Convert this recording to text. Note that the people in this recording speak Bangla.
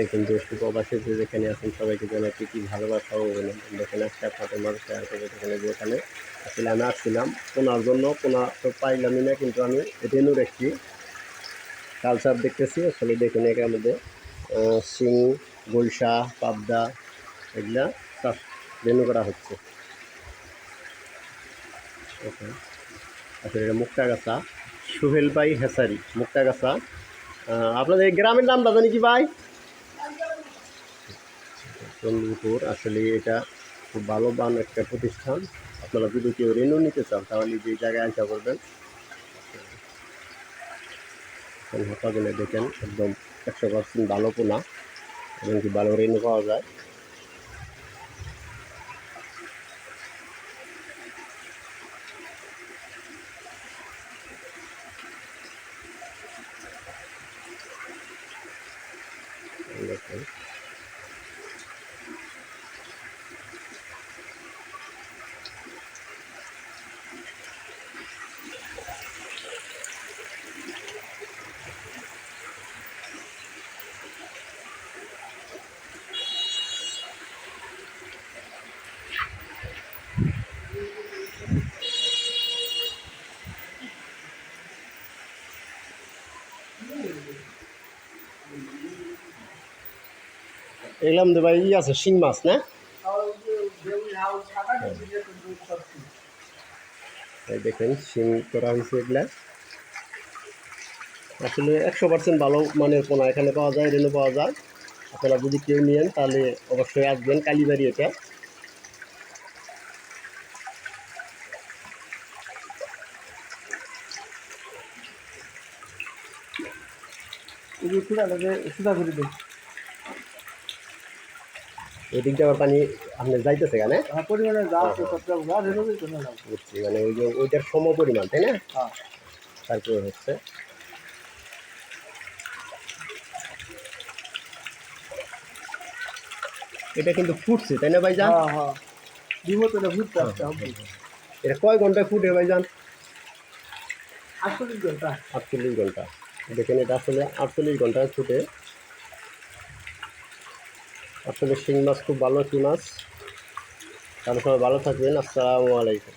আলাইকুম দেশ প্রবাসী যে যেখানে আছেন সবাইকে জানাই কি ভালোবাসা ও অভিনন্দন। দেখেন আজকে আপনাদের মাঝে শেয়ার করবো যেখানে যেখানে আসলে আমি আসছিলাম পোনার জন্য। পোনা তো পাইলামই না, কিন্তু আমি রেনুর একটি কালচার দেখতেছি। আসলে দেখুন এখানে মধ্যে শিং, গুলশা, পাবদা এগুলা চাষ রেনু করা হচ্ছে। আসলে এটা মুক্তাগাছা সোহেল ভাই হেসারি মুক্তাগাছা। আপনাদের এই গ্রামের নামটা জানি কি ভাই? চন্দ্রপুর। আসলে এটা খুব ভালোবান একটা প্রতিষ্ঠান। আপনারা যদি কেউ রেনু নিতে চান তাহলে যে জায়গায় আসা করবেন। হাঁপাগুলো দেখেন একদম 100% ভালো পোনা এবং কি ভালো রেনু পাওয়া যায়। দেখেন এগুলো আমাদের ভাই আছে শিং মাছ না? দেখেন শিং করা হয়েছে এগুলা। আসলে 100% ভালো মানের পোনা এখানে পাওয়া যায়, রেনু পাওয়া যায়। আপনারা যদি কেউ নিয়েন তাহলে অবশ্যই আসবেন কালীবাড়ি। এটা এই দিকটা আবার পানি আপনি যাইতেছে কেন? পরিমাণে বুঝছি, মানে ওই যে ওইটার সম পরিমাণ, তাই না? তারপরে হচ্ছে এটা কিন্তু ফুটছে, তাই না ভাইজান? এটা কয় ঘন্টায় ফুটে ভাইজান? 48 ঘন্টা। 48 ঘন্টা। দেখেন এটা আসলে 48 ঘন্টায় ফুটে। আসলে শিং মাছ খুব ভালো একটি মাছ। তাহলে সবাই ভালো থাকবেন। আসসালামু আলাইকুম।